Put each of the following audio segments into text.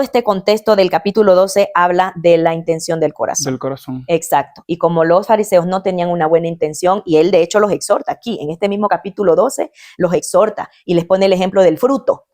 este contexto del capítulo 12 habla de la intención del corazón. Del corazón. Exacto. Y como los fariseos no tenían una buena intención, y él de hecho los exhorta aquí, en este mismo capítulo 12, los exhorta y les pone el ejemplo del fruto.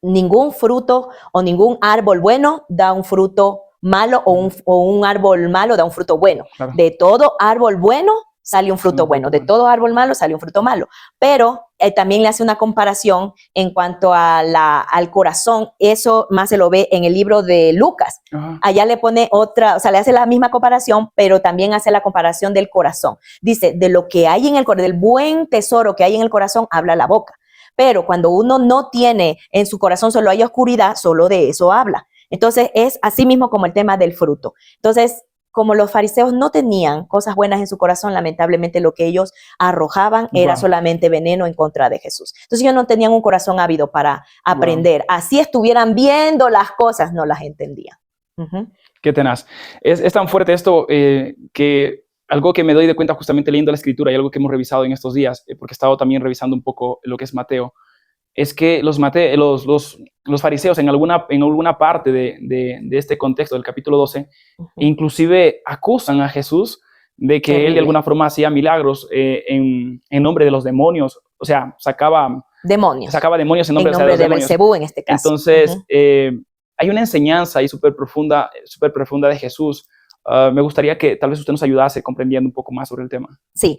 Ningún fruto o ningún árbol bueno da un fruto malo o un árbol malo da un fruto bueno. Claro. De todo árbol bueno sale un fruto bueno, de todo árbol malo sale un fruto malo. Pero también le hace una comparación en cuanto a al corazón. Eso más se lo ve en el libro de Lucas. Ajá. Allá le pone otra, o sea, le hace la misma comparación, pero también hace la comparación del corazón. Dice, de lo que hay en el corazón, del buen tesoro que hay en el corazón, habla la boca. Pero cuando uno no tiene en su corazón, solo hay oscuridad, solo de eso habla. Entonces es así mismo como el tema del fruto. Entonces, como los fariseos no tenían cosas buenas en su corazón, lamentablemente lo que ellos arrojaban era solamente veneno en contra de Jesús. Entonces ellos no tenían un corazón ávido para aprender. Así estuvieran viendo las cosas, no las entendían. Qué tenaz. Es tan fuerte esto que algo que me doy de cuenta justamente leyendo la escritura y algo que hemos revisado en estos días, porque he estado también revisando un poco lo que es Mateo, es que los fariseos en alguna parte de este contexto del capítulo 12, inclusive acusan a Jesús de que él de alguna forma hacía milagros en nombre de los demonios, o sea, sacaba demonios en nombre de los demonios. Belcebú en este caso. Entonces, hay una enseñanza ahí súper profunda de Jesús. Me gustaría que tal vez usted nos ayudase comprendiendo un poco más sobre el tema. Sí.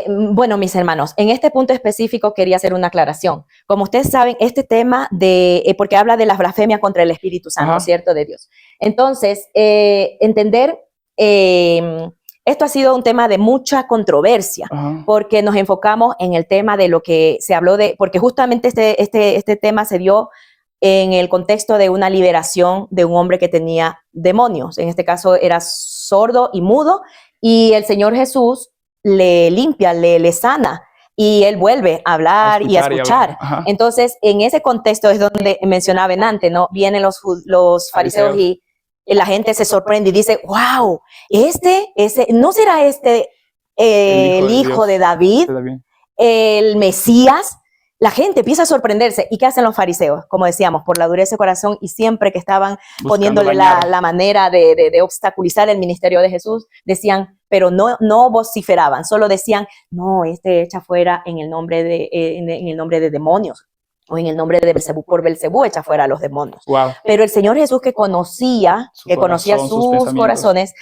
Bueno, mis hermanos, en este punto específico quería hacer una aclaración. Como ustedes saben, este tema porque habla de la blasfemia contra el Espíritu Santo, ¿cierto? De Dios. Entonces, entender, esto ha sido un tema de mucha controversia, porque nos enfocamos en el tema de lo que se habló porque justamente este tema se dio en el contexto de una liberación de un hombre que tenía demonios. En este caso era sordo y mudo, y el Señor Jesús le limpia, le sana, y él vuelve a hablar y a escuchar. Entonces, en ese contexto es donde mencionaba antes, ¿no? Vienen los fariseos y la gente se sorprende y dice, wow, ¿no será el hijo de David, el Mesías? La gente empieza a sorprenderse. ¿Y qué hacen los fariseos? Como decíamos, por la dureza de corazón, y siempre que estaban poniéndole la manera de obstaculizar el ministerio de Jesús, decían, pero no vociferaban, solo decían, no, echa fuera en el nombre de demonios, o en el nombre de Belcebú, por Belcebú echa fuera a los demonios. Wow. Pero el Señor Jesús, que conocía sus corazones,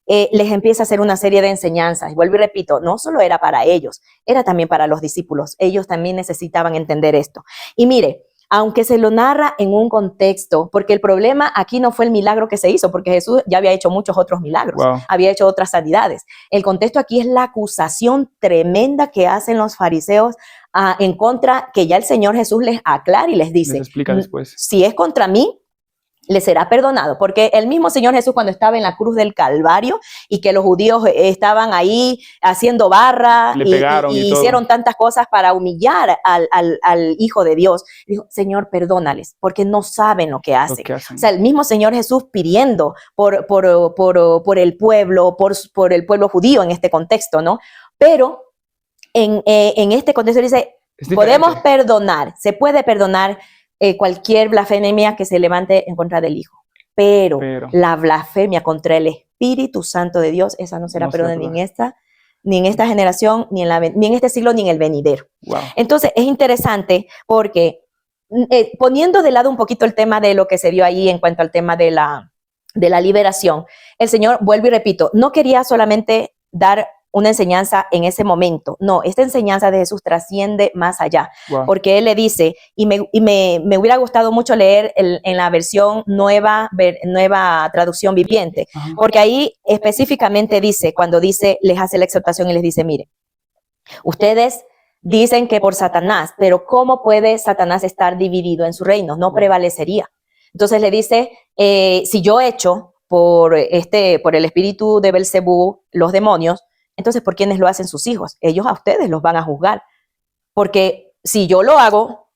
les empieza a hacer una serie de enseñanzas. Y vuelvo y repito, no solo era para ellos, era también para los discípulos. Ellos también necesitaban entender esto. Y mire, aunque se lo narra en un contexto, porque el problema aquí no fue el milagro que se hizo, porque Jesús ya había hecho muchos otros milagros, había hecho otras sanidades. El contexto aquí es la acusación tremenda que hacen los fariseos en contra, que ya el Señor Jesús les aclara y les dice, si es contra mí, le será perdonado, porque el mismo Señor Jesús, cuando estaba en la cruz del Calvario y que los judíos estaban ahí haciendo barra y hicieron tantas cosas para humillar al Hijo de Dios, dijo, Señor, perdónales, porque no saben lo que hacen. O sea, el mismo Señor Jesús pidiendo por el pueblo, por el pueblo judío en este contexto, ¿no? Pero en este contexto dice, podemos perdonar, se puede perdonar cualquier blasfemia que se levante en contra del Hijo. Pero la blasfemia contra el Espíritu Santo de Dios, esa no será perdonada ni en esta generación, ni en este siglo, ni en el venidero. Wow. Entonces, es interesante porque poniendo de lado un poquito el tema de lo que se dio ahí en cuanto al tema de la liberación, el Señor, vuelvo y repito, no quería solamente dar una enseñanza en ese momento. No, esta enseñanza de Jesús trasciende más allá, porque Él le dice, y me hubiera gustado mucho leer en la versión nueva traducción viviente, porque ahí específicamente dice, cuando dice, les hace la exhortación y les dice, mire, ustedes dicen que por Satanás, pero ¿cómo puede Satanás estar dividido en su reino? No prevalecería. Entonces le dice, si yo echo por el espíritu de Belcebú los demonios, entonces, ¿por quiénes lo hacen sus hijos? Ellos a ustedes los van a juzgar. Porque si yo lo hago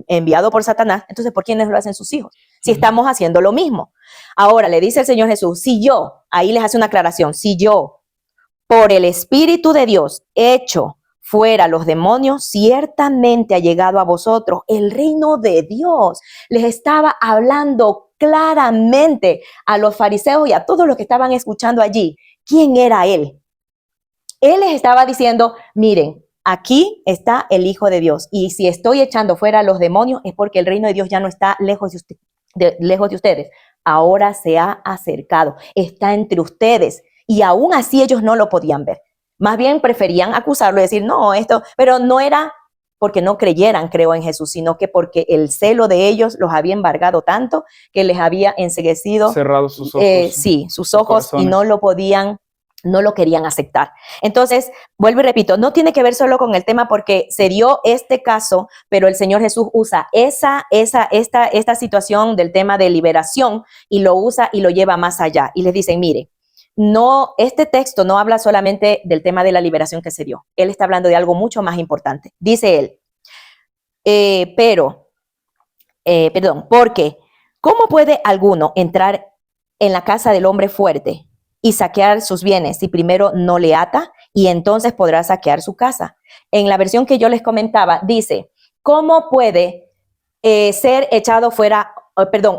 enviado por Satanás, entonces, ¿por quiénes lo hacen sus hijos? Si estamos haciendo lo mismo. Ahora, le dice el Señor Jesús, ahí les hace una aclaración, si yo, por el Espíritu de Dios, echo fuera los demonios, ciertamente ha llegado a vosotros el reino de Dios. Les estaba hablando claramente a los fariseos y a todos los que estaban escuchando allí quién era él. Él les estaba diciendo, miren, aquí está el Hijo de Dios, y si estoy echando fuera a los demonios es porque el reino de Dios ya no está lejos de ustedes. Ahora se ha acercado, está entre ustedes, y aún así ellos no lo podían ver. Más bien preferían acusarlo y decir, no, esto, pero no era porque no creyeran, creo, en Jesús, sino que porque el celo de ellos los había embargado tanto que les había enceguecido. Cerrado sus ojos. Sí, sus ojos, y no lo querían aceptar. Entonces, vuelvo y repito, no tiene que ver solo con el tema porque se dio este caso, pero el Señor Jesús usa esta situación del tema de liberación y lo usa y lo lleva más allá. Y les dicen, mire, no, este texto no habla solamente del tema de la liberación que se dio. Él está hablando de algo mucho más importante. Dice él, porque ¿cómo puede alguno entrar en la casa del hombre fuerte y saquear sus bienes si primero no le ata, y entonces podrá saquear su casa? En la versión que yo les comentaba, dice, ¿cómo puede ser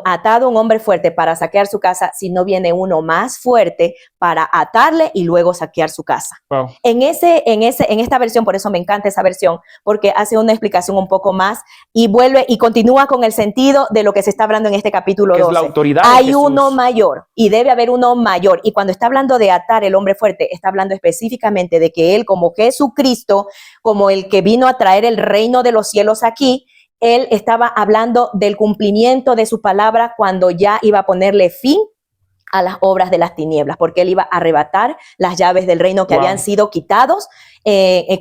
atado un hombre fuerte para saquear su casa si no viene uno más fuerte para atarle y luego saquear su casa? Wow. En esta versión, por eso me encanta esa versión, porque hace una explicación un poco más y vuelve y continúa con el sentido de lo que se está hablando en este capítulo 12. Es la autoridad Hay de Jesús. uno mayor y debe haber uno mayor. Y cuando está hablando de atar el hombre fuerte, está hablando específicamente de que él, como Jesucristo, como el que vino a traer el reino de los cielos aquí, él estaba hablando del cumplimiento de su palabra cuando ya iba a ponerle fin a las obras de las tinieblas, porque él iba a arrebatar las llaves del reino que habían sido quitados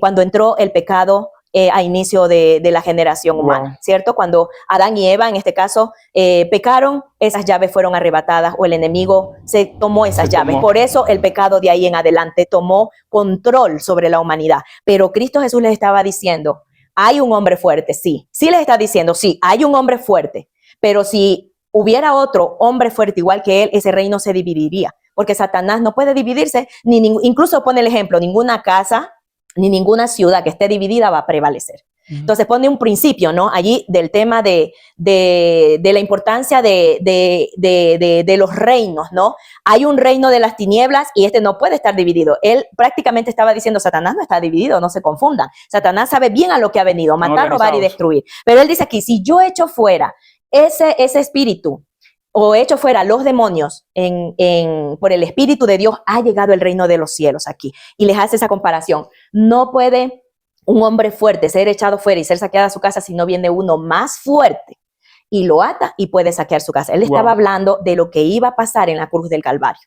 cuando entró el pecado a inicio de la generación humana, ¿cierto? Cuando Adán y Eva, en este caso, pecaron, esas llaves fueron arrebatadas o el enemigo se tomó esas llaves. Por eso el pecado de ahí en adelante tomó control sobre la humanidad. Pero Cristo Jesús les estaba diciendo, hay un hombre fuerte, sí les está diciendo, sí, hay un hombre fuerte, pero si hubiera otro hombre fuerte igual que él, ese reino se dividiría, porque Satanás no puede dividirse, incluso pone el ejemplo, ninguna casa ni ninguna ciudad que esté dividida va a prevalecer. Entonces pone un principio, ¿no? Allí del tema de la importancia de los reinos, ¿no? Hay un reino de las tinieblas y este no puede estar dividido. Él prácticamente estaba diciendo, Satanás no está dividido, no se confundan. Satanás sabe bien a lo que ha venido, matar, robar y destruir. Pero él dice aquí, si yo echo fuera ese espíritu o echo fuera los demonios por el Espíritu de Dios, ha llegado el reino de los cielos aquí. Y les hace esa comparación. No puede un hombre fuerte ser echado fuera y ser saqueado a su casa si no viene uno más fuerte y lo ata y puede saquear su casa. Él estaba hablando de lo que iba a pasar en la cruz del Calvario,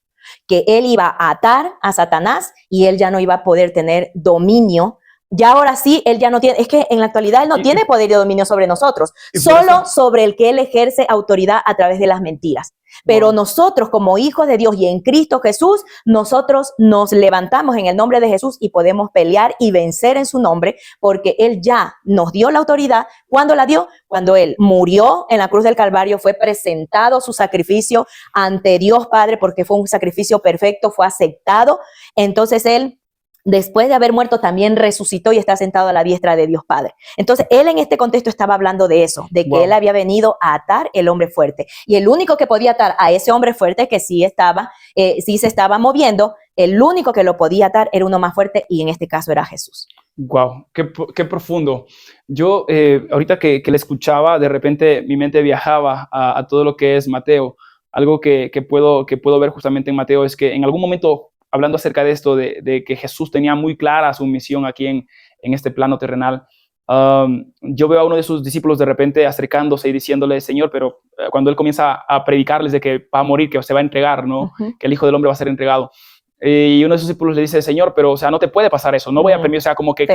que él iba a atar a Satanás y él ya no iba a poder tener dominio. Ya ahora sí, él ya no tiene, es que en la actualidad él no tiene poder y dominio sobre nosotros, solo sobre el que él ejerce autoridad a través de las mentiras. Pero nosotros como hijos de Dios y en Cristo Jesús, nosotros nos levantamos en el nombre de Jesús y podemos pelear y vencer en su nombre, porque él ya nos dio la autoridad. ¿Cuándo la dio? Cuando él murió en la cruz del Calvario, fue presentado su sacrificio ante Dios Padre, porque fue un sacrificio perfecto, fue aceptado. Entonces él, después de haber muerto, también resucitó y está sentado a la diestra de Dios Padre. Entonces, él en este contexto estaba hablando de eso, de que él había venido a atar el hombre fuerte. Y el único que podía atar a ese hombre fuerte, que sí se estaba moviendo, el único que lo podía atar era uno más fuerte, y en este caso era Jesús. Wow, qué profundo. Yo, ahorita que le escuchaba, de repente mi mente viajaba a todo lo que es Mateo. Algo que puedo ver justamente en Mateo es que en algún momento, hablando acerca de esto, de que Jesús tenía muy clara su misión aquí en este plano terrenal, yo veo a uno de sus discípulos de repente acercándose y diciéndole, Señor, pero cuando él comienza a predicarles de que va a morir, que se va a entregar, ¿no? Que el Hijo del Hombre va a ser entregado. Y uno de sus discípulos le dice, Señor, pero o sea, no te puede pasar eso, no voy a permitir, o sea, como que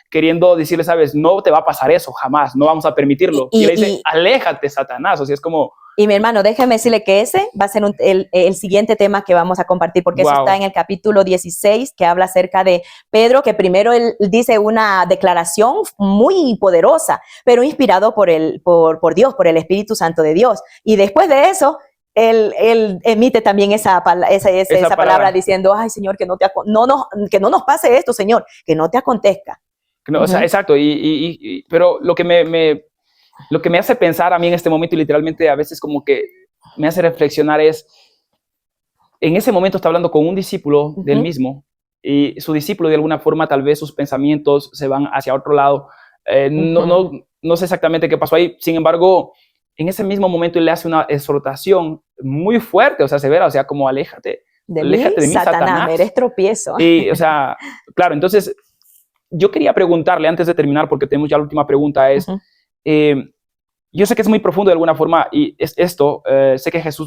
queriendo decirle, sabes, no te va a pasar eso, jamás, no vamos a permitirlo. Y le dice, aléjate, Satanás, o sea, es como... Y mi hermano, déjeme decirle que ese va a ser el siguiente tema que vamos a compartir, porque eso está en el capítulo 16, que habla acerca de Pedro, que primero él dice una declaración muy poderosa, pero inspirado por Dios, por el Espíritu Santo de Dios. Y después de eso, él emite también esa palabra diciendo, ay, Señor, que no nos pase esto, Señor, que no te acontezca. No, o sea, exacto, pero lo que me hace pensar a mí en este momento y literalmente a veces como que me hace reflexionar es, en ese momento está hablando con un discípulo del mismo y su discípulo de alguna forma tal vez sus pensamientos se van hacia otro lado. No sé exactamente qué pasó ahí, sin embargo, en ese mismo momento él le hace una exhortación muy fuerte, o sea, severa, o sea, como aléjate de mí, Satanás, me eres tropiezo. Y, o sea, claro, entonces yo quería preguntarle antes de terminar, porque tenemos ya la última pregunta, es, yo sé que es muy profundo de alguna forma y es esto, sé que Jesús